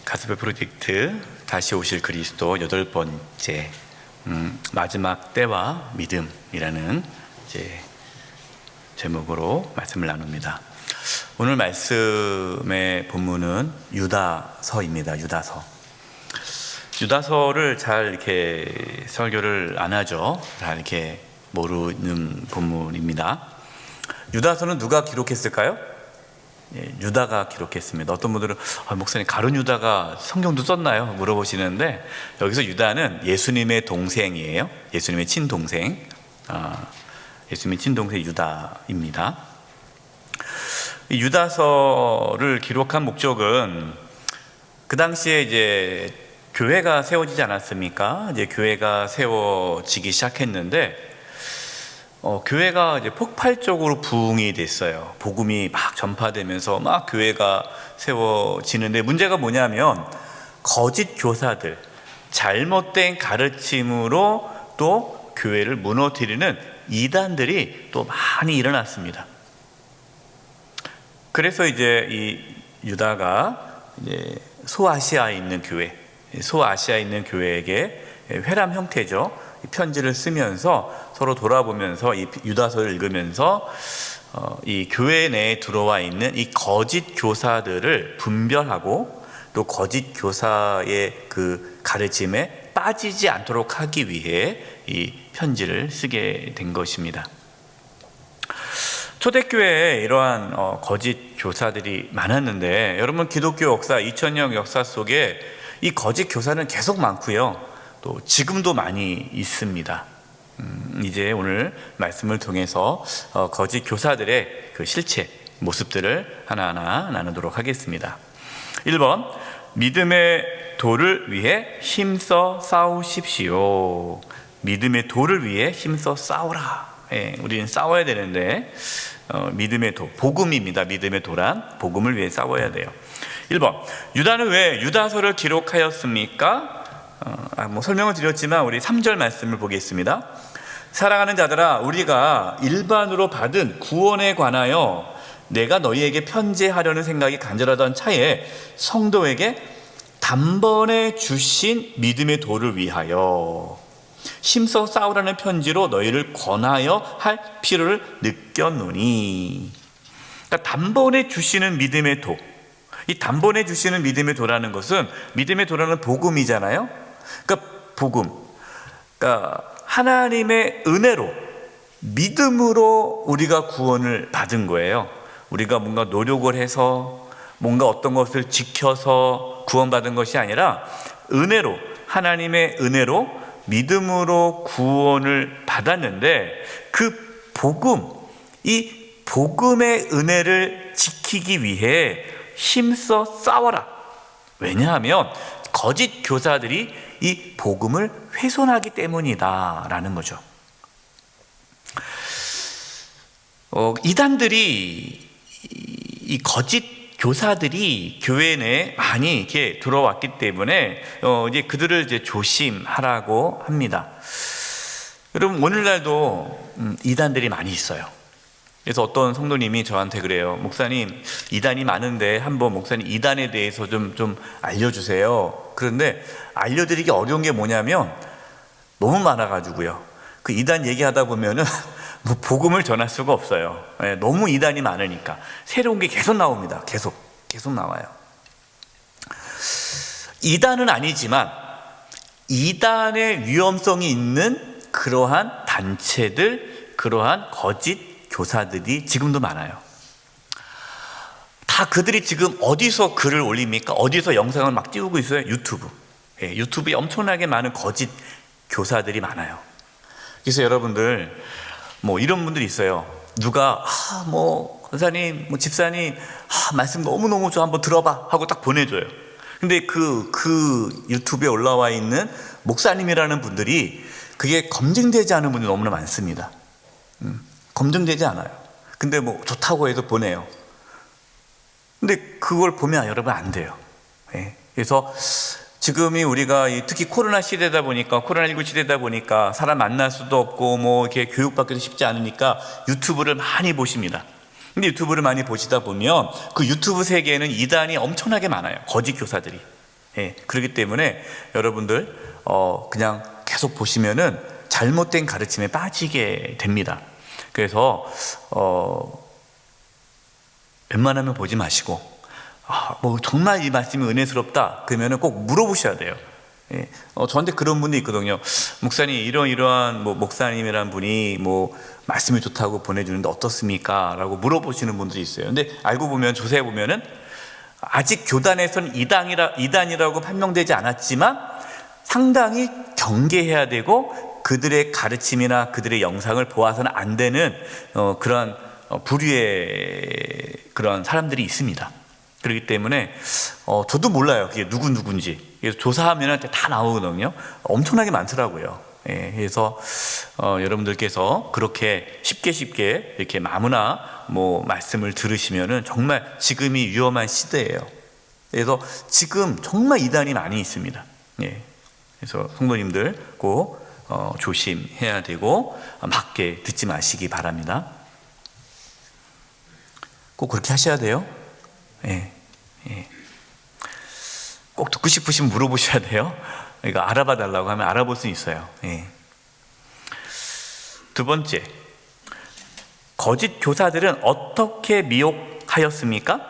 가스펠 프로젝트 다시 오실 그리스도 8번째 마지막 때와 믿음이라는 제목으로 말씀을 나눕니다. 오늘 말씀의 본문은 유다서입니다. 유다서를 잘 이렇게 설교를 안 하죠. 잘 이렇게 모르는 본문입니다. 유다서는 누가 기록했을까요? 유다가 기록했습니다. 어떤 분들은 목사님 가룟 유다가 성경도 썼나요? 물어보시는데 여기서 유다는 예수님의 동생이에요. 예수님의 친동생, 예수님의 친동생 유다입니다. 이 유다서를 기록한 목적은 그 당시에 이제 교회가 세워지지 않았습니까? 이제 교회가 세워지기 시작했는데 교회가 이제 폭발적으로 부흥이 됐어요. 복음이 막 전파되면서 막 교회가 세워지는데 문제가 뭐냐면 거짓 교사들, 잘못된 가르침으로 또 교회를 무너뜨리는 이단들이 또 많이 일어났습니다. 그래서 이제 이 유다가 이제 소아시아에 있는 교회에게 회람 형태죠. 편지를 쓰면서 서로 돌아보면서 이 유다서를 읽으면서 이 교회 내에 들어와 있는 이 거짓 교사들을 분별하고 또 거짓 교사의 그 가르침에 빠지지 않도록 하기 위해 이 편지를 쓰게 된 것입니다. 초대교회에 이러한 거짓 교사들이 많았는데 여러분 기독교 역사 2000년 역사 속에 이 거짓 교사는 계속 많고요. 또 지금도 많이 있습니다. 이제 오늘 말씀을 통해서 거짓 교사들의 그 실체 모습들을 하나하나 나누도록 하겠습니다. 1번 믿음의 도를 위해 힘써 싸우십시오. 믿음의 도를 위해 힘써 싸우라. 우리는 싸워야 되는데 믿음의 도, 복음입니다. 믿음의 도란 복음을 위해 싸워야 돼요. 1번 유다는 왜 유다서를 기록하였습니까? 설명을 드렸지만 우리 3절 말씀을 보겠습니다. 사랑하는 자들아, 우리가 일반으로 받은 구원에 관하여 내가 너희에게 편지하려는 생각이 간절하던 차에 성도에게 단번에 주신 믿음의 도를 위하여 힘써 싸우라는 편지로 너희를 권하여 할 필요를 느꼈노니. 그러니까 단번에 주시는 믿음의 도, 이 단번에 주시는 믿음의 도라는 것은 믿음의 도라는 복음이잖아요. 그러니까 복음, 그러니까 하나님의 은혜로 믿음으로 우리가 구원을 받은 거예요. 우리가 뭔가 노력을 해서 뭔가 어떤 것을 지켜서 구원받은 것이 아니라 은혜로, 하나님의 은혜로 믿음으로 구원을 받았는데 그 복음, 이 복음의 은혜를 지키기 위해 힘써 싸워라. 왜냐하면 거짓 교사들이 이 복음을 훼손하기 때문이다라는 거죠. 이단들이, 이 거짓 교사들이 교회 내에 많이 이렇게 들어왔기 때문에 이제 그들을 이제 조심하라고 합니다. 여러분 오늘날도 이단들이 많이 있어요. 그래서 어떤 성도님이 저한테 그래요. 목사님, 이단이 많은데 한번 목사님 이단에 대해서 좀 알려주세요. 그런데 알려드리기 어려운 게 뭐냐면 너무 많아가지고요. 그 이단 얘기하다 보면은 뭐 복음을 전할 수가 없어요. 너무 이단이 많으니까 새로운 게 계속 나옵니다. 계속 나와요. 이단은 아니지만 이단의 위험성이 있는 그러한 단체들, 그러한 거짓 교사들이 지금도 많아요. 다 그들이 지금 어디서 글을 올립니까? 어디서 영상을 막 띄우고 있어요? 유튜브. 유튜브에 엄청나게 많은 거짓 교사들이 많아요. 그래서 여러분들 이런 분들이 있어요. 누가 권사님, 집사님, 말씀 너무너무 저 한번 들어봐 하고 딱 보내줘요. 근데 그 유튜브에 올라와 있는 목사님이라는 분들이 그게 검증되지 않은 분들이 너무나 많습니다. 검증되지 않아요. 근데 좋다고 해서 보내요. 근데 그걸 보면 여러분 안 돼요. 그래서 지금이 우리가 특히 코로나 시대다 보니까, 코로나19 시대다 보니까 사람 만날 수도 없고 이렇게 교육받기도 쉽지 않으니까 유튜브를 많이 보십니다. 근데 유튜브를 많이 보시다 보면 그 유튜브 세계에는 이단이 엄청나게 많아요. 거짓 교사들이. 그렇기 때문에 여러분들 그냥 계속 보시면은 잘못된 가르침에 빠지게 됩니다. 그래서 웬만하면 보지 마시고, 뭐 정말 이 말씀이 은혜스럽다 그러면은 꼭 물어보셔야 돼요. 저한테 그런 분도 있거든요. 목사님, 이러이러한 목사님이란 분이 말씀이 좋다고 보내주는데 어떻습니까? 라고 물어보시는 분들이 있어요. 근데 알고 보면, 조사해 보면은 아직 교단에서는 이단이라고 판명되지 않았지만 상당히 경계해야 되고, 그들의 가르침이나 그들의 영상을 보아서는 안 되는 그런 부류의 그런 사람들이 있습니다. 그렇기 때문에 저도 몰라요, 그게 누군지. 그래서 조사하면 다 나오거든요. 엄청나게 많더라고요. 그래서 여러분들께서 그렇게 쉽게 이렇게 아무나 말씀을 들으시면은 정말 지금이 위험한 시대예요. 그래서 지금 정말 이단이 많이 있습니다. 그래서 성도님들 꼭 조심해야 되고 맞게 듣지 마시기 바랍니다. 꼭 그렇게 하셔야 돼요. 꼭 듣고 싶으시면 물어보셔야 돼요. 이거 알아봐 달라고 하면 알아볼 수 있어요. 두 번째, 거짓 교사들은 어떻게 미혹하였습니까?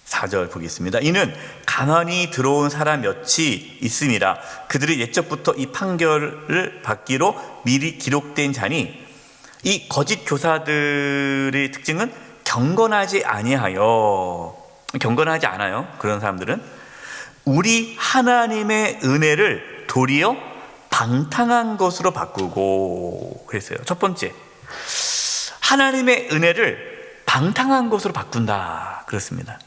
4절 보겠습니다. 이는 가난이 들어온 사람 몇이 있음이라 그들이 옛적부터 이 판결을 받기로 미리 기록된 자니, 이 거짓 교사들의 특징은 경건하지 않아요. 그런 사람들은 우리 하나님의 은혜를 도리어 방탕한 것으로 바꾸고 그랬어요. 첫 번째, 하나님의 은혜를 방탕한 것으로 바꾼다 그렇습니다.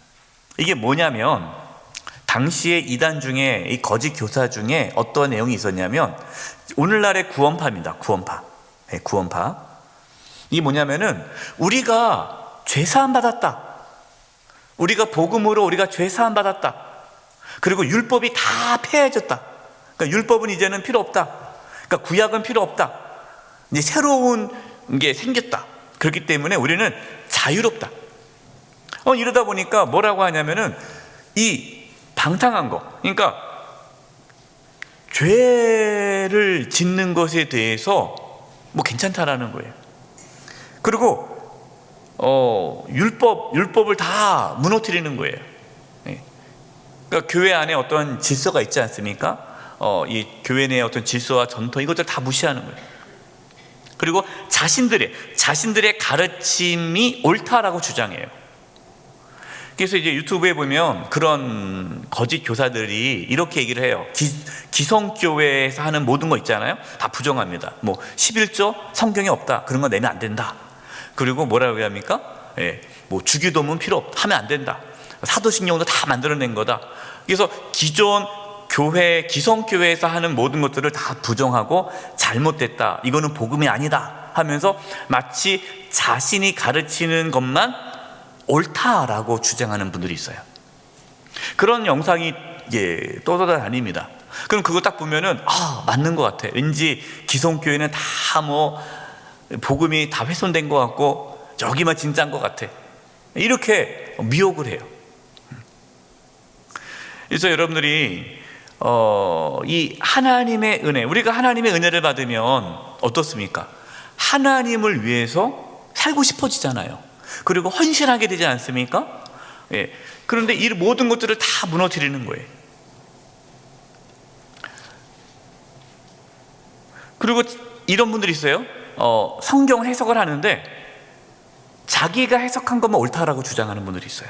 이게 뭐냐면, 당시의 이단 중에, 이 거짓 교사 중에 어떤 내용이 있었냐면, 오늘날의 구원파입니다. 구원파. 이게 뭐냐면은, 우리가 죄사함 받았다, 우리가 복음으로 우리가 죄사함 받았다, 그리고 율법이 다 폐해졌다, 그러니까 율법은 이제는 필요 없다, 그러니까 구약은 필요 없다, 이제 새로운 게 생겼다, 그렇기 때문에 우리는 자유롭다. 이러다 보니까 뭐라고 하냐면은, 이 방탕한 거, 그러니까 죄를 짓는 것에 대해서 괜찮다라는 거예요. 그리고 율법을 다 무너뜨리는 거예요. 그러니까 교회 안에 어떤 질서가 있지 않습니까? 이 교회 내의 어떤 질서와 전통, 이것들 다 무시하는 거예요. 그리고 자신들의 가르침이 옳다라고 주장해요. 그래서 이제 유튜브에 보면 그런 거짓 교사들이 이렇게 얘기를 해요. 기성교회에서 하는 모든 거 있잖아요, 다 부정합니다. 11조 성경에 없다, 그런 거 내면 안 된다. 그리고 뭐라고 합니까? 주기도문 필요 없다, 하면 안 된다. 사도신경도 다 만들어낸 거다. 그래서 기존 교회, 기성교회에서 하는 모든 것들을 다 부정하고 잘못됐다, 이거는 복음이 아니다 하면서 마치 자신이 가르치는 것만 옳다라고 주장하는 분들이 있어요. 그런 영상이 떠돌아다닙니다. 그럼 그거 딱 보면은 맞는 것 같아. 왠지 기성교회는 다 복음이 다 훼손된 것 같고 여기만 진짜인 것 같아. 이렇게 미혹을 해요. 그래서 여러분들이 이 하나님의 은혜, 우리가 하나님의 은혜를 받으면 어떻습니까? 하나님을 위해서 살고 싶어지잖아요. 그리고 헌신하게 되지 않습니까? 그런데 이 모든 것들을 다 무너뜨리는 거예요. 그리고 이런 분들이 있어요. 성경 해석을 하는데 자기가 해석한 것만 옳다라고 주장하는 분들이 있어요.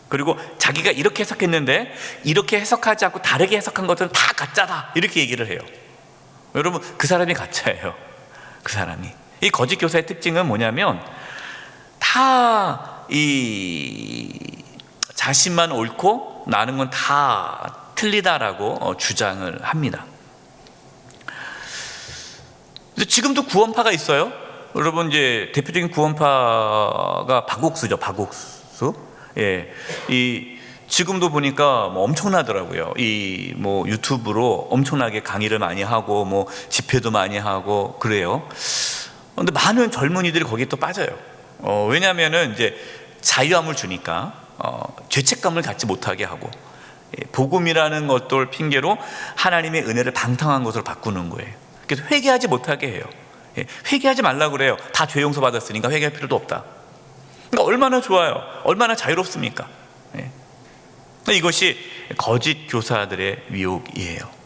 그리고 자기가 이렇게 해석했는데 이렇게 해석하지 않고 다르게 해석한 것들은 다 가짜다, 이렇게 얘기를 해요. 여러분, 그 사람이 가짜예요. 그 사람이. 이 거짓 교사의 특징은 뭐냐면, 다 이 자신만 옳고 나는 건 다 틀리다라고 주장을 합니다. 지금도 구원파가 있어요. 여러분, 이제 대표적인 구원파가 박옥수죠. 박옥수. 지금도 보니까 엄청나더라고요. 유튜브로 엄청나게 강의를 많이 하고 집회도 많이 하고 그래요. 근데 많은 젊은이들이 거기에 또 빠져요. 왜냐하면은 이제 자유함을 주니까 죄책감을 갖지 못하게 하고, 복음이라는 것들 핑계로 하나님의 은혜를 방탕한 것으로 바꾸는 거예요. 그래서 회개하지 못하게 해요. 회개하지 말라고 그래요. 다 죄 용서 받았으니까 회개할 필요도 없다. 그러니까 얼마나 좋아요. 얼마나 자유롭습니까? 이것이 거짓 교사들의 미혹이에요.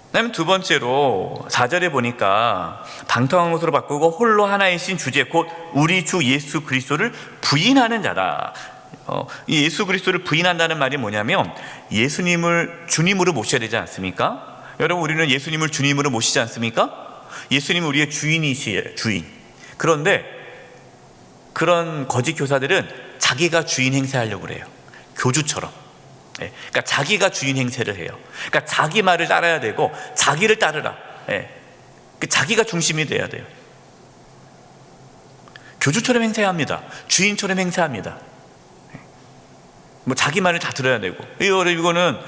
그다음에 두 번째로 4절에 보니까 방탕한 것으로 바꾸고 홀로 하나이신 주제 곧 우리 주 예수 그리스도를 부인하는 자다. 이 예수 그리스도를 부인한다는 말이 뭐냐면 예수님을 주님으로 모셔야 되지 않습니까? 여러분, 우리는 예수님을 주님으로 모시지 않습니까? 예수님은 우리의 주인이시에요. 주인. 그런데 그런 거짓 교사들은 자기가 주인 행세하려고 그래요. 교주처럼. 그러니까 자기가 주인 행세를 해요. 그러니까 자기 말을 따라야 되고 자기를 따르라. 자기가 중심이 돼야 돼요. 교주처럼 행세합니다. 주인처럼 행세합니다. 뭐 자기 말을 다 들어야 되고. 이거는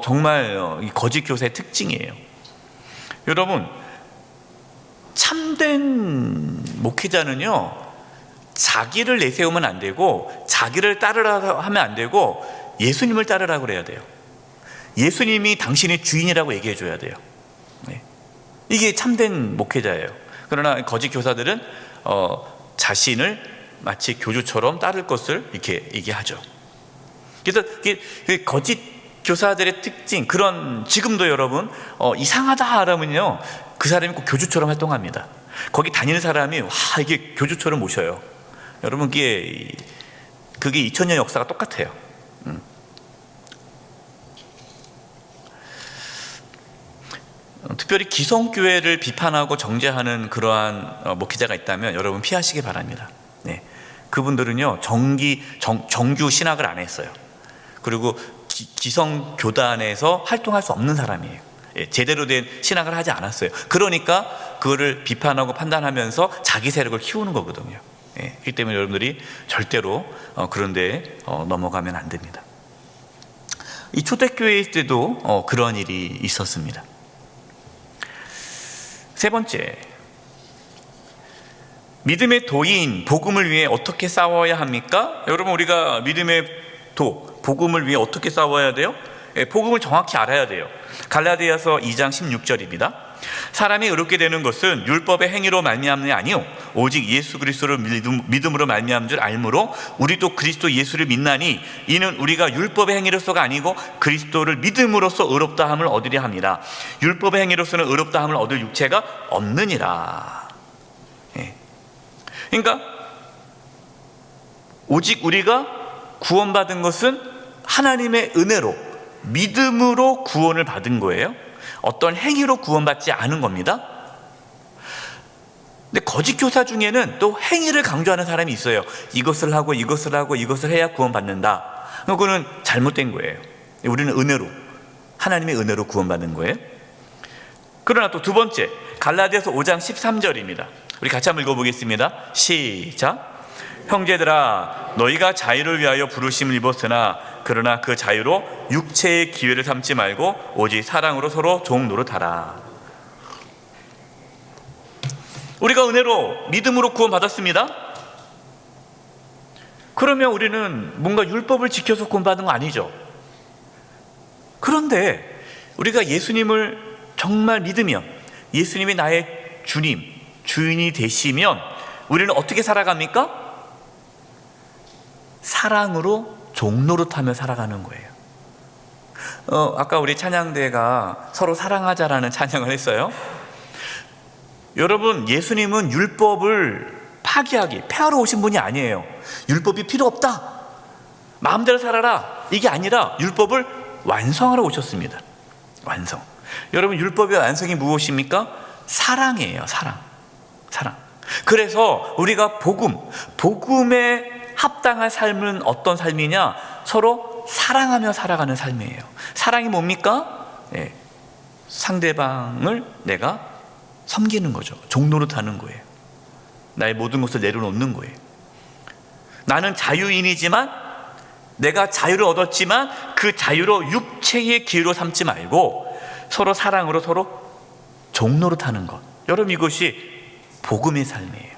정말 이 거짓 교사의 특징이에요. 여러분, 참된 목회자는요, 자기를 내세우면 안 되고 자기를 따르라 하면 안 되고 예수님을 따르라고 그래야 돼요. 예수님이 당신의 주인이라고 얘기해 줘야 돼요. 이게 참된 목회자예요. 그러나 거짓 교사들은 자신을 마치 교주처럼 따를 것을 이렇게 얘기하죠. 그래서 거짓 교사들의 특징, 그런, 지금도 여러분 이상하다 하면요 그 사람이 꼭 교주처럼 활동합니다. 거기 다니는 사람이 와 이게 교주처럼 모셔요. 여러분, 그게 2000년 역사가 똑같아요. 특별히 기성교회를 비판하고 정죄하는 그러한 목회자가 있다면 여러분 피하시기 바랍니다. 그분들은요 정규 신학을 안 했어요. 그리고 기성교단에서 활동할 수 없는 사람이에요. 제대로 된 신학을 하지 않았어요. 그러니까 그거를 비판하고 판단하면서 자기 세력을 키우는 거거든요. 그렇기 때문에 여러분들이 절대로 그런 데에 넘어가면 안 됩니다. 이 초대교회 때도 그런 일이 있었습니다. 세 번째, 믿음의 도인, 복음을 위해 어떻게 싸워야 합니까? 여러분, 우리가 믿음의 복음을 위해 어떻게 싸워야 돼요? 복음을 정확히 알아야 돼요. 갈라디아서 2장 16절입니다. 사람이 의롭게 되는 것은 율법의 행위로 말미암는 게 아니요 오직 예수 그리스도를 믿음으로 말미암은 줄 알므로 우리도 그리스도 예수를 믿나니 이는 우리가 율법의 행위로서가 아니고 그리스도를 믿음으로써 의롭다 함을 얻으려 합니다. 율법의 행위로서는 의롭다 함을 얻을 육체가 없느니라. 그러니까 오직 우리가 구원받은 것은 하나님의 은혜로 믿음으로 구원을 받은 거예요. 어떤 행위로 구원받지 않은 겁니다. 근데 거짓 교사 중에는 또 행위를 강조하는 사람이 있어요. 이것을 하고 이것을 하고 이것을 해야 구원받는다. 그거는 잘못된 거예요. 우리는 은혜로, 하나님의 은혜로 구원받는 거예요. 그러나 또 두 번째, 갈라디아서 5장 13절입니다. 우리 같이 한번 읽어보겠습니다. 시작. 형제들아, 너희가 자유를 위하여 부르심을 입었으나 그러나 그 자유로 육체의 기회를 삼지 말고 오직 사랑으로 서로 종 노릇하라. 우리가 은혜로 믿음으로 구원받았습니다. 그러면 우리는 뭔가 율법을 지켜서 구원받은 거 아니죠. 그런데 우리가 예수님을 정말 믿으면, 예수님이 나의 주님, 주인이 되시면 우리는 어떻게 살아갑니까? 사랑으로 종노릇하며 살아가는 거예요. 아까 우리 찬양대가 서로 사랑하자라는 찬양을 했어요. 여러분, 예수님은 율법을 폐하러 오신 분이 아니에요. 율법이 필요 없다, 마음대로 살아라, 이게 아니라 율법을 완성하러 오셨습니다. 완성. 여러분, 율법의 완성이 무엇입니까? 사랑이에요. 사랑. 그래서 우리가 복음에 합당한 삶은 어떤 삶이냐? 서로 사랑하며 살아가는 삶이에요. 사랑이 뭡니까? 상대방을 내가 섬기는 거죠. 종노릇하는 거예요. 나의 모든 것을 내려놓는 거예요. 나는 자유인이지만, 내가 자유를 얻었지만 그 자유로 육체의 기회로 삼지 말고 서로 사랑으로 서로 종노릇하는 것. 여러분, 이것이 복음의 삶이에요.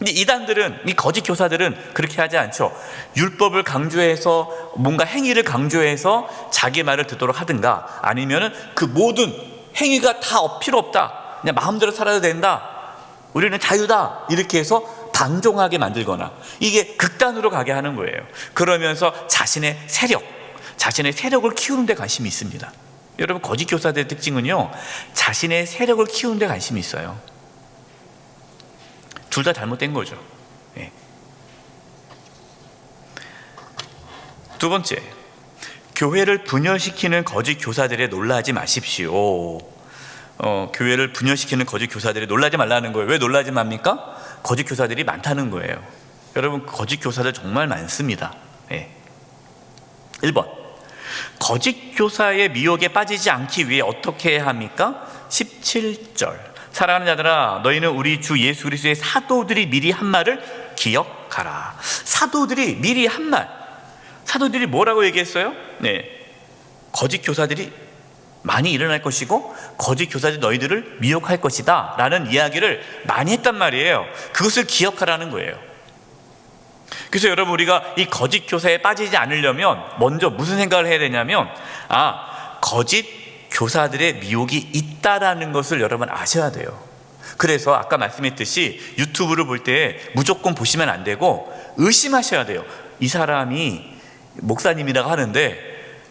근데 이단들은, 이 거짓 교사들은 그렇게 하지 않죠. 율법을 강조해서 뭔가 행위를 강조해서 자기 말을 듣도록 하든가, 아니면은 그 모든 행위가 다 필요 없다, 그냥 마음대로 살아도 된다, 우리는 자유다, 이렇게 해서 방종하게 만들거나, 이게 극단으로 가게 하는 거예요. 그러면서 자신의 세력을 키우는 데 관심이 있습니다. 여러분, 거짓 교사들의 특징은요, 자신의 세력을 키우는 데 관심이 있어요. 둘 다 잘못된 거죠. 예. 두 번째, 교회를 분열시키는 거짓 교사들에 놀라지 마십시오. 교회를 분열시키는 거짓 교사들이 놀라지 말라는 거예요. 왜 놀라지 맙니까? 거짓 교사들이 많다는 거예요. 여러분, 거짓 교사들 정말 많습니다. 예. 1번, 거짓 교사의 미혹에 빠지지 않기 위해 어떻게 해야 합니까? 17절, 사랑하는 자들아, 너희는 우리 주 예수 그리스도의 사도들이 미리 한 말을 기억하라. 사도들이 미리 한 말, 사도들이 뭐라고 얘기했어요? 네, 거짓 교사들이 많이 일어날 것이고 거짓 교사들이 너희들을 미혹할 것이다 라는 이야기를 많이 했단 말이에요. 그것을 기억하라는 거예요. 그래서 여러분, 우리가 이 거짓 교사에 빠지지 않으려면 먼저 무슨 생각을 해야 되냐면, 거짓 교사들의 미혹이 있다라는 것을 여러분 아셔야 돼요. 그래서 아까 말씀했듯이 유튜브를 볼 때 무조건 보시면 안 되고 의심하셔야 돼요. 이 사람이 목사님이라고 하는데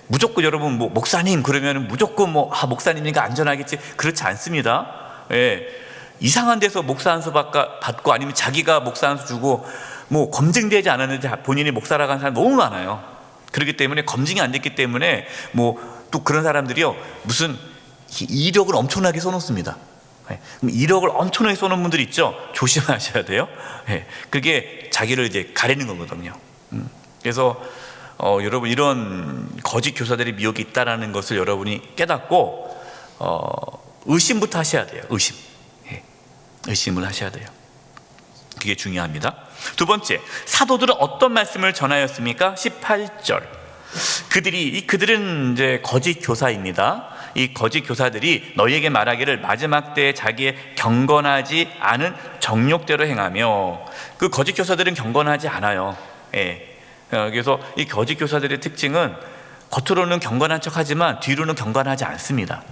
무조건 여러분 목사님 그러면 무조건 목사님이니까 안전하겠지, 그렇지 않습니다. 예. 이상한 데서 목사 한 수 받고 아니면 자기가 목사 한 수 주고 검증되지 않았는데 본인이 목사라고 하는 사람 너무 많아요. 그렇기 때문에 검증이 안 됐기 때문에 또 그런 사람들이요, 무슨 이력을 엄청나게 써놓습니다. 이력을 엄청나게 써놓은 분들 있죠. 조심하셔야 돼요. 그게 자기를 이제 가리는 거거든요. 그래서 여러분, 이런 거짓 교사들의 미혹이 있다라는 것을 여러분이 깨닫고 의심부터 하셔야 돼요. 의심을 하셔야 돼요. 그게 중요합니다. 두 번째, 사도들은 어떤 말씀을 전하였습니까? 18절, 그들은 이제 거짓 교사입니다. 이 거짓 교사들이 너희에게 말하기를 마지막 때에 자기의 경건하지 않은 정욕대로 행하며, 그 거짓 교사들은 경건하지 않아요. 그래서 이 거짓 교사들의 특징은 겉으로는 경건한 척하지만 뒤로는 경건하지 않습니다.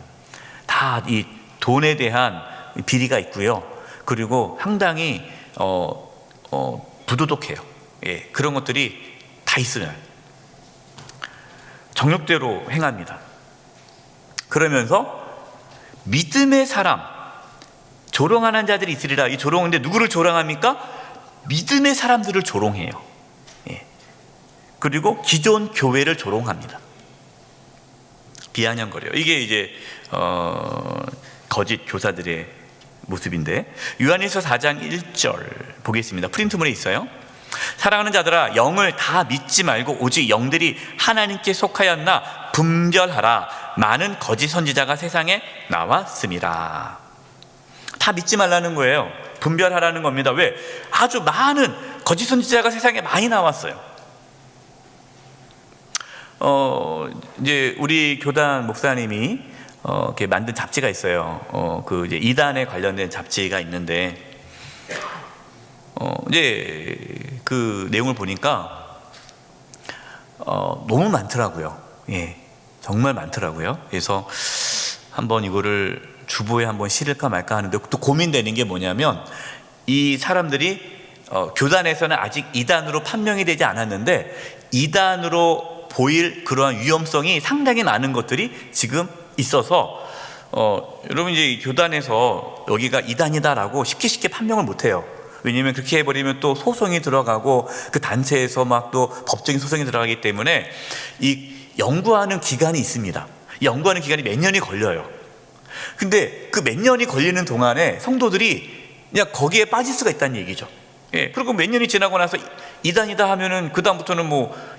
다 이 돈에 대한 비리가 있고요. 그리고 상당히 부도덕해요. 그런 것들이 다 있어요. 정욕대로 행합니다. 그러면서 믿음의 사람, 조롱하는 자들이 있으리라. 이 조롱인데 누구를 조롱합니까? 믿음의 사람들을 조롱해요. 그리고 기존 교회를 조롱합니다. 비아냥거려요. 이게 이제 거짓 교사들의 모습인데, 요한일서 4장 1절 보겠습니다. 프린트문에 있어요. 사랑하는 자들아, 영을 다 믿지 말고 오직 영들이 하나님께 속하였나 분별하라. 많은 거짓 선지자가 세상에 나왔습니다. 다 믿지 말라는 거예요. 분별하라는 겁니다. 왜? 아주 많은 거짓 선지자가 세상에 많이 나왔어요. 이제 우리 교단 목사님이 이렇게 만든 잡지가 있어요. 그 이제 이단에 관련된 잡지가 있는데, 이제 그 내용을 보니까 너무 많더라고요. 정말 많더라고요. 그래서 한번 이거를 주보에 한번 실을까 말까 하는데, 또 고민되는 게 뭐냐면, 이 사람들이 교단에서는 아직 이단으로 판명이 되지 않았는데 이단으로 보일 그러한 위험성이 상당히 많은 것들이 지금 있어서 여러분, 이제 교단에서 여기가 이단이다라고 쉽게 판명을 못해요. 왜냐하면 그렇게 해버리면 또 소송이 들어가고 그 단체에서 막 또 법적인 소송이 들어가기 때문에 이 연구하는 기간이 있습니다. 연구하는 기간이 몇 년이 걸려요. 근데 그 몇 년이 걸리는 동안에 성도들이 그냥 거기에 빠질 수가 있다는 얘기죠. 그리고 몇 년이 지나고 나서 이단이다 하면은 그 다음부터는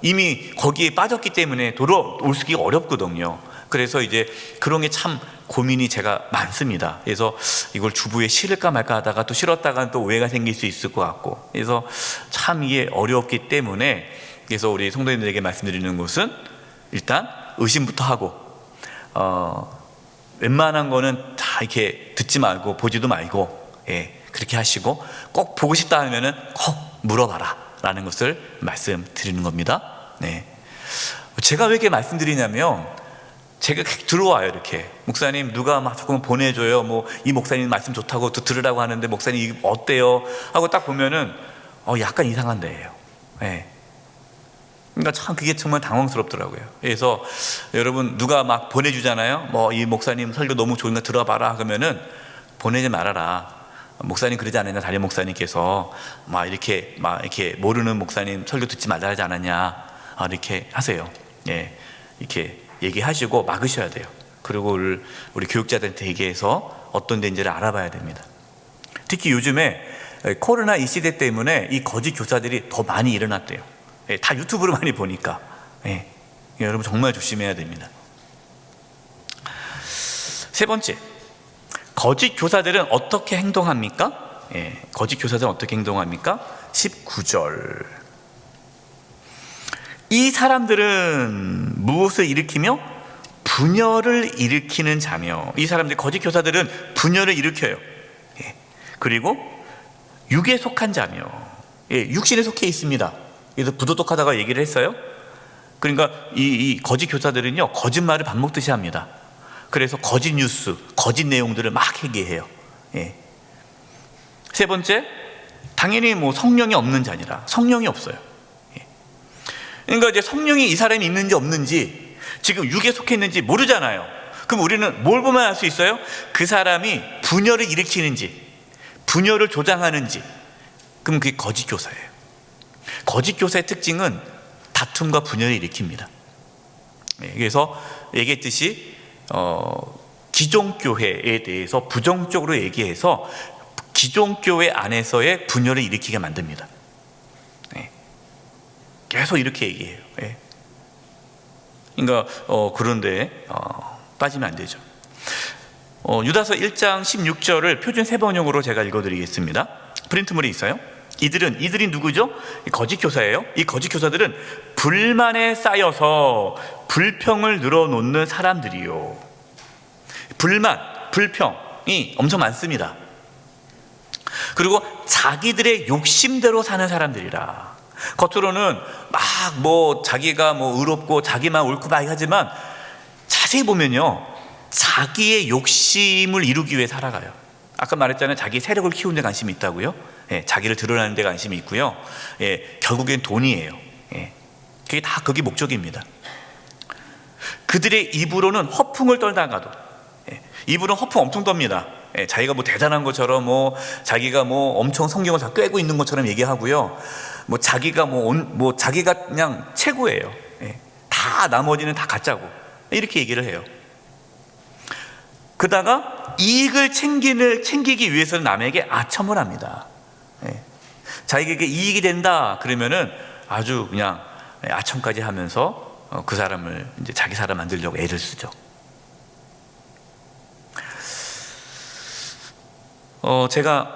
이미 거기에 빠졌기 때문에 돌아올 수가 어렵거든요. 그래서 이제 그런 게 참 고민이 제가 많습니다. 그래서 이걸 주부에 실을까 말까 하다가 또 실었다가 또 오해가 생길 수 있을 것 같고, 그래서 참 이게 어렵기 때문에, 그래서 우리 성도님들에게 말씀드리는 것은 일단 의심부터 하고, 웬만한 거는 다 이렇게 듣지 말고 보지도 말고, 그렇게 하시고 꼭 보고 싶다 하면은 꼭 물어봐라 라는 것을 말씀드리는 겁니다. 네. 제가 왜 이렇게 말씀드리냐면 제가 들어와요. 이렇게 목사님 누가 막 조금 보내줘요. 뭐 이 목사님 말씀 좋다고 또 들으라고 하는데 목사님 이게 어때요? 하고 딱 보면은 약간 이상한 데예요. 네. 그러니까 참 그게 정말 당황스럽더라고요. 그래서 여러분 누가 막 보내주잖아요. 뭐 이 목사님 설교 너무 좋으니까 들어봐라 그러면은 보내지 말아라. 목사님 그러지 않았냐? 다른 목사님께서 막 이렇게 모르는 목사님 설교 듣지 말라 하지 않았냐? 이렇게 하세요. 예, 이렇게 얘기하시고 막으셔야 돼요. 그리고 우리 교육자들한테 얘기해서 어떤 데인지를 알아봐야 됩니다. 특히 요즘에 코로나 이 시대 때문에 이 거짓 교사들이 더 많이 일어났대요. 예, 다 유튜브로 많이 보니까. 예, 여러분 정말 조심해야 됩니다. 세 번째, 거짓 교사들은 어떻게 행동합니까? 예, 거짓 교사들은 어떻게 행동합니까? 19절. 이 사람들은 무엇을 일으키며? 분열을 일으키는 자며. 이 사람들, 거짓 교사들은 분열을 일으켜요. 예, 그리고 육에 속한 자며. 예, 육신에 속해 있습니다. 그래서 부도덕하다가 얘기를 했어요. 그러니까 이 거짓 교사들은요, 거짓말을 밥 먹듯이 합니다. 그래서 거짓 뉴스, 거짓 내용들을 막 얘기해요. 예. 세 번째, 당연히 뭐 성령이 없는 자니라. 성령이 없어요. 예. 그러니까 이제 성령이 이 사람이 있는지 없는지, 지금 육에 속해 있는지 모르잖아요. 그럼 우리는 뭘 보면 알 수 있어요? 그 사람이 분열을 일으키는지, 분열을 조장하는지. 그럼 그게 거짓 교사예요. 거짓 교사의 특징은 다툼과 분열을 일으킵니다. 예. 그래서 얘기했듯이 기존 교회에 대해서 부정적으로 얘기해서 기존 교회 안에서의 분열을 일으키게 만듭니다. 네. 계속 이렇게 얘기해요. 네. 그러니까 그런데 빠지면 안 되죠. 유다서 1장 16절을 표준 세번역으로 제가 읽어드리겠습니다. 프린트물이 있어요. 이들이 누구죠? 거짓 교사예요. 이 거짓 교사들은 불만에 쌓여서 불평을 늘어놓는 사람들이요. 불만, 불평이 엄청 많습니다. 그리고 자기들의 욕심대로 사는 사람들이라. 겉으로는 막 자기가 의롭고 자기만 옳고 막 하지만 자세히 보면요, 자기의 욕심을 이루기 위해 살아가요. 아까 말했잖아요. 자기 세력을 키우는 데 관심이 있다고요. 예, 자기를 드러내는 데 관심이 있고요. 예, 결국엔 돈이에요. 예, 그게 다 그게 목적입니다. 그들의 입으로는 허풍을 떨다가도, 예, 입으로는 허풍 엄청 떱니다. 예, 자기가 대단한 것처럼 자기가 엄청 성경을 다 꿰고 있는 것처럼 얘기하고요. 자기가 자기가 그냥 최고예요. 예, 다 나머지는 다 가짜고 이렇게 얘기를 해요. 그다가 이익을 챙기기 위해서는 남에게 아첨을 합니다. 예, 자기에게 이익이 된다 그러면은 아주 그냥 아첨까지 하면서 그 사람을 이제 자기 사람 만들려고 애를 쓰죠. 제가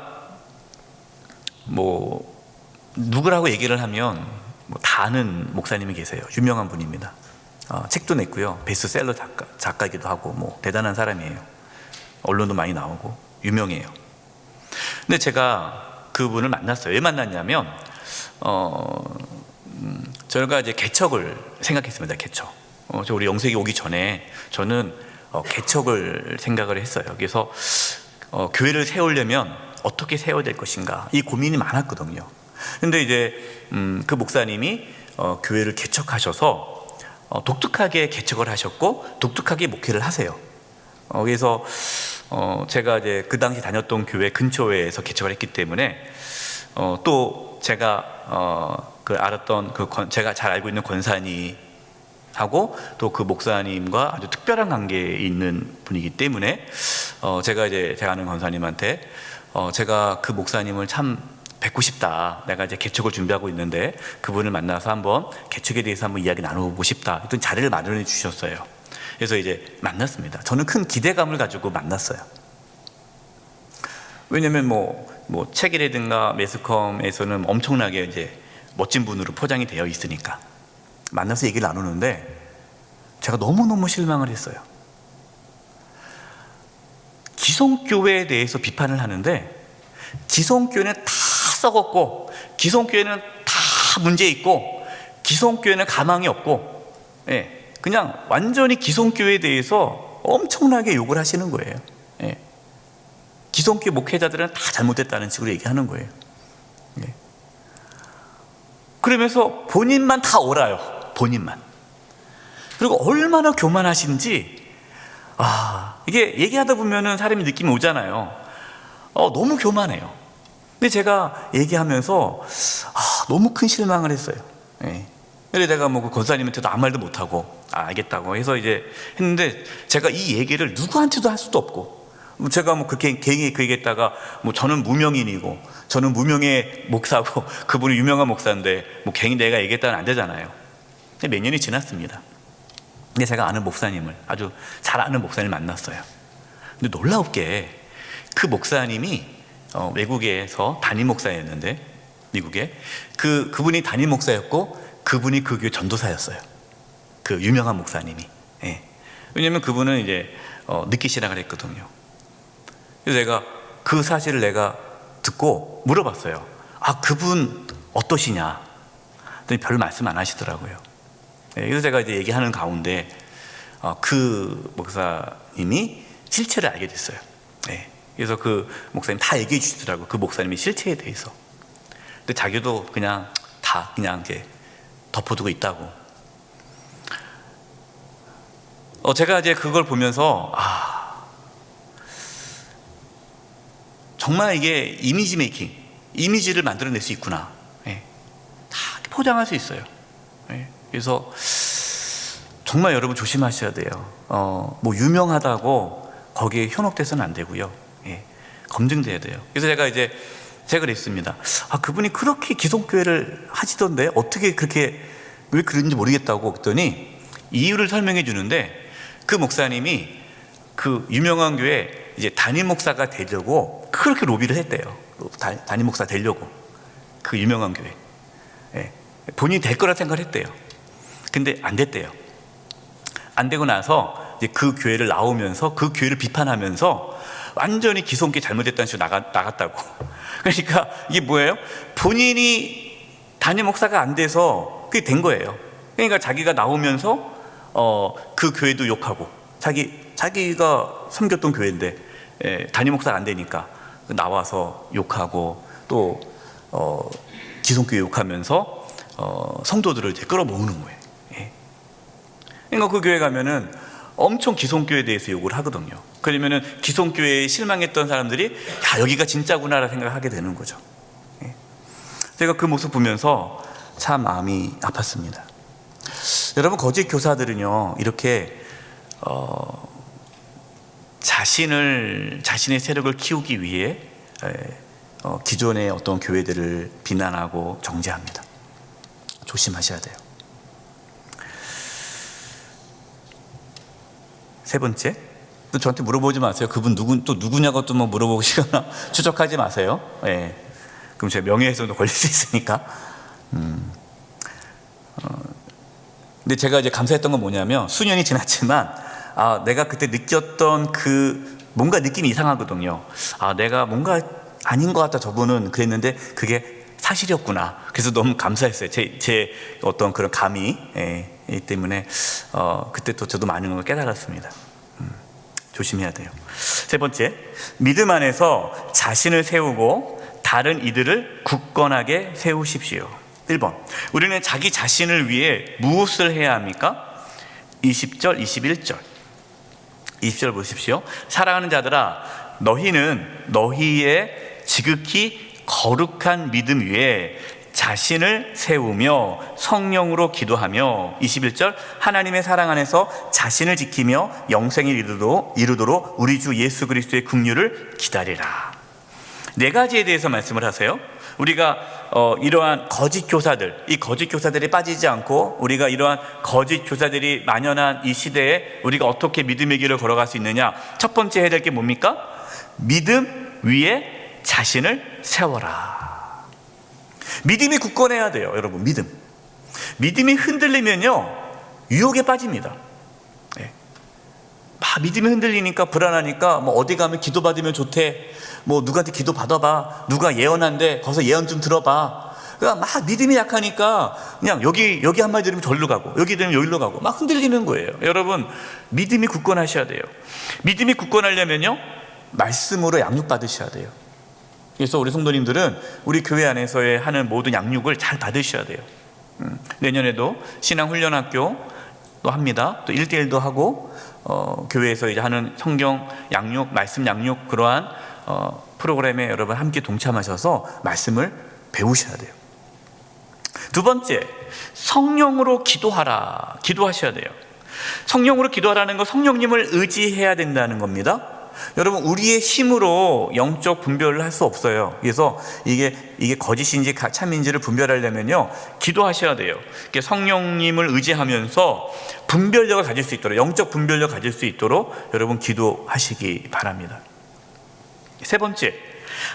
누구라고 얘기를 하면 다 아는 목사님이 계세요. 유명한 분입니다. 책도 냈고요. 베스트셀러 작가이기도 하고 대단한 사람이에요. 언론도 많이 나오고 유명해요. 근데 제가 그분을 만났어요. 왜 만났냐면 저희가 이제 개척을 생각했습니다. 개척. 우리 영세기 오기 전에 저는 개척을 생각을 했어요. 그래서 교회를 세우려면 어떻게 세워야 될 것인가, 이 고민이 많았거든요. 근데 이제 그 목사님이 교회를 개척하셔서 독특하게 개척을 하셨고 독특하게 목회를 하세요. 그래서 제가 이제 그 당시 다녔던 교회 근처에서 개척을 했기 때문에 또 제가 알았던 제가 잘 알고 있는 권사님 하고 또 그 목사님과 아주 특별한 관계에 있는 분이기 때문에 제가 아는 권사님한테 제가 그 목사님을 참 뵙고 싶다. 내가 이제 개척을 준비하고 있는데 그분을 만나서 한번 개척에 대해서 한번 이야기 나눠보고 싶다. 했던 자리를 마련해 주셨어요. 그래서 이제 만났습니다. 저는 큰 기대감을 가지고 만났어요. 왜냐면 책이라든가 매스컴에서는 엄청나게 이제 멋진 분으로 포장이 되어 있으니까 만나서 얘기를 나누는데 제가 너무너무 실망을 했어요. 기성교회에 대해서 비판을 하는데 기성교회는 다 썩었고, 기성교회는 다 문제 있고, 기성교회는 가망이 없고, 예, 그냥 완전히 기성교회에 대해서 엄청나게 욕을 하시는 거예요. 예. 기성교회 목회자들은 다 잘못됐다는 식으로 얘기하는 거예요. 예. 그러면서 본인만 다 옳아요. 본인만. 그리고 얼마나 교만하신지, 이게 얘기하다 보면은 사람이 느낌이 오잖아요. 너무 교만해요. 근데 제가 얘기하면서 너무 큰 실망을 했어요. 예. 그래서 제가 뭐 그 권사님한테도 아무 말도 못하고 알겠다고 해서 이제 했는데, 제가 이 얘기를 누구한테도 할 수도 없고, 제가 뭐 그렇게 괜히 그 얘기했다가 뭐 저는 무명인이고 저는 무명의 목사고 그분이 유명한 목사인데 뭐 괜히 내가 얘기했다는 안 되잖아요. 근데 몇 년이 지났습니다. 근데 제가 아는 목사님을, 아주 잘 아는 목사님을 만났어요. 근데 놀라웠게 그 목사님이 외국에서 담임 목사였는데, 미국에 그분이 담임 목사였고 그분이 그 교회 전도사였어요. 그 유명한 목사님이. 예. 왜냐면 그분은 이제 늦게 신앙을 했거든요. 그래서 내가 그 사실을 내가 듣고 물어봤어요. 그분 어떠시냐? 그랬더니 별 말씀 안 하시더라고요. 예. 그래서 제가 이제 얘기하는 가운데 그 목사님이 실체를 알게 됐어요. 예. 그래서 그 목사님 다 얘기해 주시더라고요. 그 목사님의 실체에 대해서. 근데 자기도 그냥 다 그냥 이제 덮어두고 있다고. 제가 이제 그걸 보면서 정말 이게 이미지 메이킹, 이미지를 만들어낼 수 있구나. 예. 다 포장할 수 있어요. 예. 그래서 정말 여러분 조심하셔야 돼요. 뭐 유명하다고 거기에 현혹돼서는 안 되고요. 예. 검증돼야 돼요. 그래서 제가 그랬습니다. 그분이 그렇게 기성교회를 하시던데 어떻게 그렇게, 왜 그런지 모르겠다고 했더니 이유를 설명해 주는데, 그 목사님이 그 유명한 교회 이제 담임 목사가 되려고 그렇게 로비를 했대요. 담임 목사 되려고, 그 유명한 교회. 예. 본인이 될 거라 생각을 했대요. 근데 안 됐대요. 안 되고 나서 이제 그 교회를 나오면서 그 교회를 비판하면서 완전히 기성교회 잘못됐다는 식으로 나갔다고. 그러니까 이게 뭐예요? 본인이 담임 목사가 안 돼서 그게 된 거예요. 그러니까 자기가 나오면서 그 교회도 욕하고, 자기가 섬겼던 교회인데 담임 목사가 안 되니까 나와서 욕하고, 또 기성교회 욕하면서 성도들을 이제 끌어모으는 거예요. 예. 그러니까 그 교회 가면은 엄청 기성교회에 대해서 욕을 하거든요. 그러면은 기성교회에 실망했던 사람들이 여기가 진짜구나라 생각을 하게 되는 거죠. 예. 제가 그 모습 보면서 참 마음이 아팠습니다. 여러분, 거짓 교사들은요 이렇게 자신의 세력을 키우기 위해 기존의 어떤 교회들을 비난하고 정죄합니다. 조심하셔야 돼요. 세 번째, 또 저한테 물어보지 마세요. 그분 누구냐고 또 뭐 물어보시거나 추적하지 마세요. 예. 그럼 제 명예훼손도 걸릴 수 있으니까. 근데 제가 이제 감사했던 건 뭐냐면, 수년이 지났지만 내가 그때 느꼈던 그 뭔가 느낌이 이상하거든요. 내가 뭔가 아닌 것 같다, 저분은 그랬는데 그게 사실이었구나. 그래서 너무 감사했어요. 제 어떤 그런 감이. 이 때문에 그때 또 저도 많은 걸 깨달았습니다. 조심해야 돼요. 세 번째, 믿음 안에서 자신을 세우고 다른 이들을 굳건하게 세우십시오. 1번, 우리는 자기 자신을 위해 무엇을 해야 합니까? 20절, 21절. 20절 보십시오. 사랑하는 자들아, 너희는 너희의 지극히 거룩한 믿음 위에 자신을 세우며 성령으로 기도하며, 21절, 하나님의 사랑 안에서 자신을 지키며 영생을 이루도록 우리 주 예수 그리스도의 긍휼을 기다리라. 네 가지에 대해서 말씀을 하세요. 우리가 이러한 거짓 교사들, 이 거짓 교사들이 빠지지 않고 우리가 이러한 거짓 교사들이 만연한 이 시대에 우리가 어떻게 믿음의 길을 걸어갈 수 있느냐. 첫 번째 해야 될 게 뭡니까? 믿음 위에 자신을 세워라. 믿음이 굳건해야 돼요, 여러분. 믿음이 흔들리면요 유혹에 빠집니다. 막 믿음이 흔들리니까 불안하니까 뭐 어디 가면 기도받으면 좋대, 뭐 누구한테 기도 받아봐, 누가 예언한대 거기서 예언 좀 들어봐. 그러니까 막 믿음이 약하니까 그냥 여기 한마디 들으면 절로 가고, 여기 들으면 여기로 가고 막 흔들리는 거예요. 여러분, 믿음이 굳건하셔야 돼요. 믿음이 굳건하려면요, 말씀으로 양육 받으셔야 돼요. 그래서 우리 성도님들은 우리 교회 안에서의 하는 모든 양육을 잘 받으셔야 돼요. 내년에도 신앙훈련학교 또 합니다. 또 1대1도 하고, 교회에서 이제 하는 성경 양육, 말씀 양육, 그러한 프로그램에 여러분 함께 동참하셔서 말씀을 배우셔야 돼요. 두 번째, 성령으로 기도하라. 기도하셔야 돼요. 성령으로 기도하라는 건 성령님을 의지해야 된다는 겁니다. 여러분, 우리의 힘으로 영적 분별을 할 수 없어요. 그래서 이게 거짓인지 참인지를 분별하려면요, 기도하셔야 돼요. 성령님을 의지하면서 분별력을 가질 수 있도록, 영적 분별력을 가질 수 있도록 여러분 기도하시기 바랍니다. 세 번째,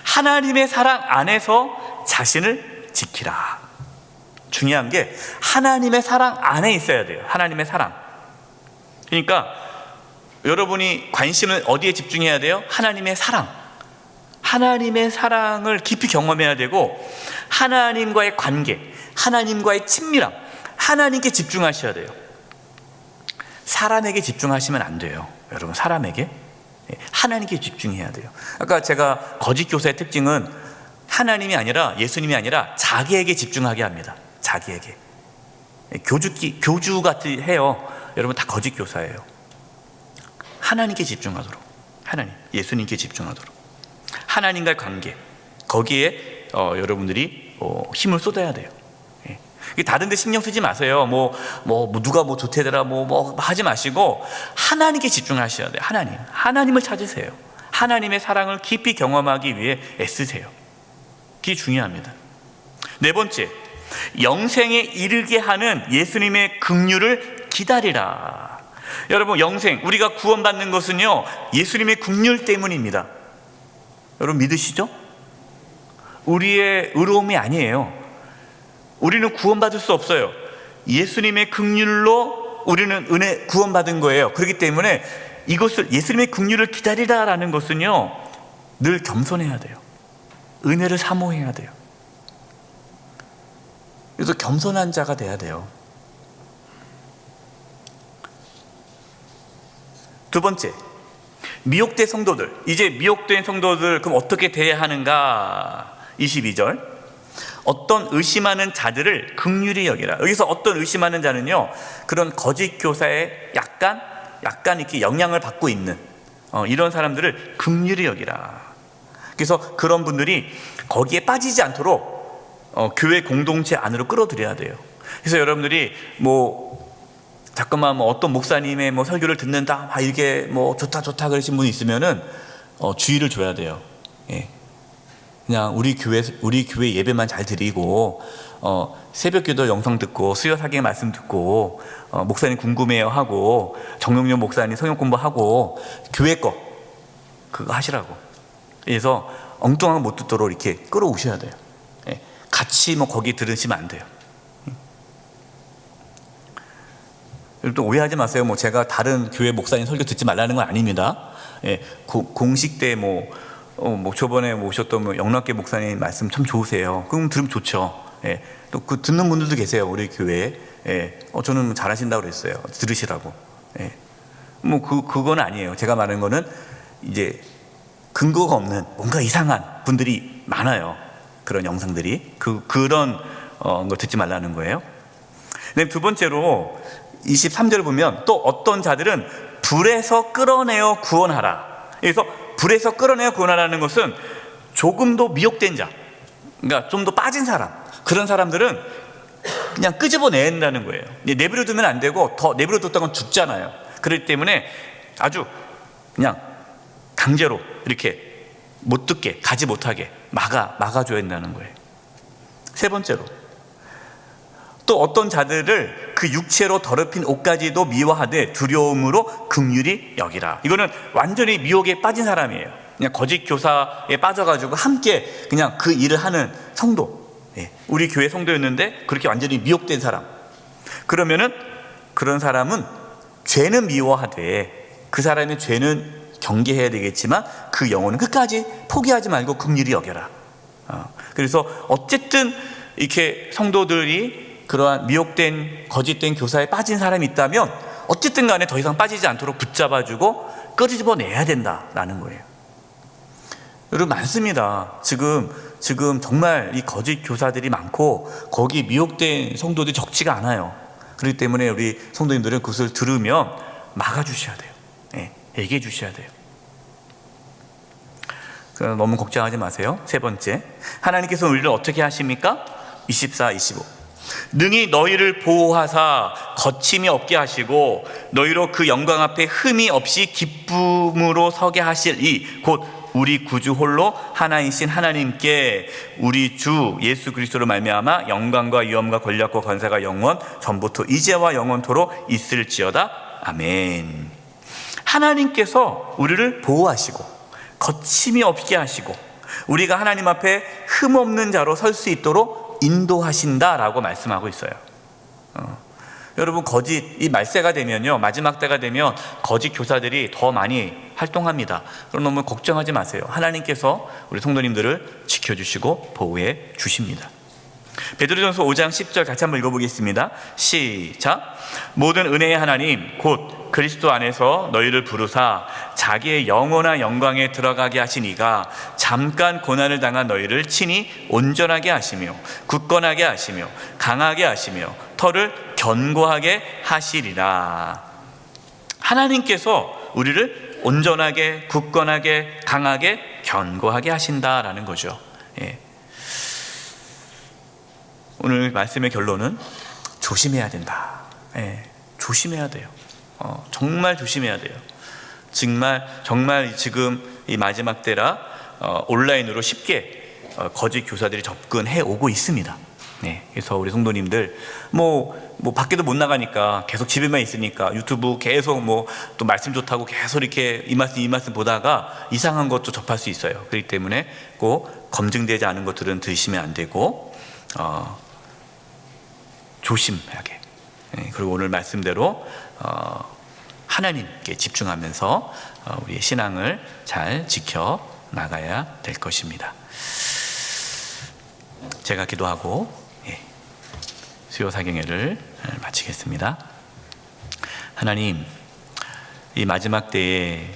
하나님의 사랑 안에서 자신을 지키라. 중요한 게 하나님의 사랑 안에 있어야 돼요. 하나님의 사랑. 그러니까 여러분이 관심을 어디에 집중해야 돼요? 하나님의 사랑. 하나님의 사랑을 깊이 경험해야 되고, 하나님과의 관계, 하나님과의 친밀함, 하나님께 집중하셔야 돼요. 사람에게 집중하시면 안 돼요. 여러분, 사람에게 하나님께 집중해야 돼요. 아까 제가 거짓 교사의 특징은 하나님이 아니라, 예수님이 아니라 자기에게 집중하게 합니다. 자기에게. 교주 같이 해요. 여러분, 다 거짓 교사예요. 하나님께 집중하도록, 하나님, 예수님께 집중하도록, 하나님과의 관계, 거기에 여러분들이 힘을 쏟아야 돼요. 다른 데 신경 쓰지 마세요. 누가 좋대더라 하지 마시고 하나님께 집중하셔야 돼요. 하나님을 찾으세요. 하나님의 사랑을 깊이 경험하기 위해 애쓰세요. 그게 중요합니다. 네 번째, 영생에 이르게 하는 예수님의 긍휼을 기다리라. 여러분, 영생, 우리가 구원받는 것은요, 예수님의 긍휼 때문입니다. 여러분, 믿으시죠? 우리의 의로움이 아니에요. 우리는 구원받을 수 없어요. 예수님의 긍휼로 우리는 은혜 구원받은 거예요. 그렇기 때문에 이것을, 예수님의 긍휼을 기다리라라는 것은요, 늘 겸손해야 돼요. 은혜를 사모해야 돼요. 그래서 겸손한 자가 돼야 돼요. 두 번째, 미혹된 성도들. 이제 미혹된 성도들, 그럼 어떻게 대해야 하는가? 22절, 어떤 의심하는 자들을 긍휼히 여기라. 여기서 어떤 의심하는 자는요, 그런 거짓 교사에 약간 이렇게 영향을 받고 있는 이런 사람들을 긍휼히 여기라. 그래서 그런 분들이 거기에 빠지지 않도록 교회 공동체 안으로 끌어들여야 돼요. 그래서 여러분들이 잠깐만 어떤 목사님의 설교를 듣는다, 이게 좋다 그러신 분이 있으면은 주의를 줘야 돼요. 예. 그냥 우리 교회 예배만 잘 드리고 새벽기도 영상 듣고 수요 사경 말씀 듣고 목사님 궁금해요 하고 정용용 목사님 성경 공부하고 교회 거 그거 하시라고. 그래서 엉뚱한 거 못 듣도록 이렇게 끌어오셔야 돼요. 예. 같이 거기 들으시면 안 돼요. 또 오해하지 마세요. 제가 다른 교회 목사님 설교 듣지 말라는 건 아닙니다. 예, 공식 때 저번에 오셨던 영락계 목사님 말씀 참 좋으세요. 그럼 들으면 좋죠. 예, 또 그 듣는 분들도 계세요. 우리 교회에. 예, 저는 잘하신다고 그랬어요. 들으시라고. 예, 그건 아니에요. 제가 말하는 거는 이제 근거가 없는 뭔가 이상한 분들이 많아요. 그런 영상들이. 그런 거 듣지 말라는 거예요. 네, 두 번째로 23절을 보면 또 어떤 자들은 불에서 끌어내어 구원하라. 그래서 불에서 끌어내어 구원하라는 것은 조금도 미혹된 자, 그러니까 좀 더 빠진 사람, 그런 사람들은 그냥 끄집어낸다는 거예요. 내버려 두면 안 되고, 더 내버려 뒀다간 죽잖아요. 그렇기 때문에 아주 그냥 강제로 이렇게 못 듣게, 가지 못하게 막아줘야 된다는 거예요. 세 번째로, 또 어떤 자들을 그 육체로 더럽힌 옷까지도 미워하되 두려움으로 긍휼히 여기라. 이거는 완전히 미혹에 빠진 사람이에요. 그냥 거짓 교사에 빠져가지고 함께 그냥 그 일을 하는 성도. 예, 우리 교회 성도였는데 그렇게 완전히 미혹된 사람. 그러면은 그런 사람은 죄는 미워하되 그 사람의 죄는 경계해야 되겠지만 그 영혼은 끝까지 포기하지 말고 긍휼히 여겨라. 그래서 어쨌든 이렇게 성도들이 그러한 미혹된 거짓된 교사에 빠진 사람이 있다면 어쨌든 간에 더 이상 빠지지 않도록 붙잡아주고 끄집어내야 된다라는 거예요. 여러분, 많습니다. 지금 정말 이 거짓 교사들이 많고 거기 미혹된 성도들이 적지가 않아요. 그렇기 때문에 우리 성도님들은 그것을 들으면 막아주셔야 돼요. 얘기해 주셔야 돼요. 너무 걱정하지 마세요. 세 번째, 하나님께서 우리를 어떻게 하십니까? 24, 25. 능히 너희를 보호하사 거침이 없게 하시고 너희로 그 영광 앞에 흠이 없이 기쁨으로 서게 하실 이 곧 우리 구주 홀로 하나이신 하나님께 우리 주 예수 그리스도로 말미암아 영광과 위엄과 권력과 권세가 영원 전부터 이제와 영원토록 있을지어다. 아멘. 하나님께서 우리를 보호하시고 거침이 없게 하시고 우리가 하나님 앞에 흠없는 자로 설 수 있도록 인도하신다라고 말씀하고 있어요. 여러분, 이 말세가 되면요, 마지막 때가 되면 거짓 교사들이 더 많이 활동합니다. 그럼 너무 걱정하지 마세요. 하나님께서 우리 성도님들을 지켜주시고 보호해 주십니다. 베드로전서 5장 10절 같이 한번 읽어보겠습니다. 시작. 모든 은혜의 하나님 곧 그리스도 안에서 너희를 부르사 자기의 영원한 영광에 들어가게 하신 이가 잠깐 고난을 당한 너희를 친히 온전하게 하시며 굳건하게 하시며 강하게 하시며 터를 견고하게 하시리라. 하나님께서 우리를 온전하게 굳건하게 강하게 견고하게 하신다라는 거죠. 오늘 말씀의 결론은 조심해야 된다. 조심해야 돼요. 정말 조심해야 돼요. 정말 지금 이 마지막 때라 온라인으로 쉽게 거짓 교사들이 접근해 오고 있습니다. 그래서 우리 성도님들 밖에도 못 나가니까 계속 집에만 있으니까 유튜브 계속 또 말씀 좋다고 계속 이렇게 이 말씀 보다가 이상한 것도 접할 수 있어요. 그렇기 때문에 꼭 검증되지 않은 것들은 들으시면 안 되고 조심하게, 그리고 오늘 말씀대로 하나님께 집중하면서 우리의 신앙을 잘 지켜 나가야 될 것입니다. 제가 기도하고 수요 사경회를 마치겠습니다. 하나님, 이 마지막 때에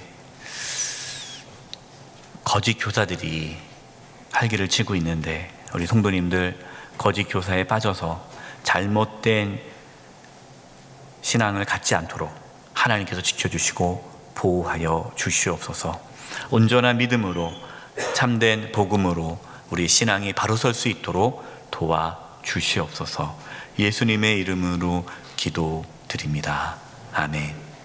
거짓 교사들이 활기를 치고 있는데 우리 성도님들 거짓 교사에 빠져서 잘못된 신앙을 갖지 않도록 하나님께서 지켜주시고 보호하여 주시옵소서. 온전한 믿음으로 참된 복음으로 우리 신앙이 바로 설 수 있도록 도와주시옵소서. 예수님의 이름으로 기도드립니다. 아멘.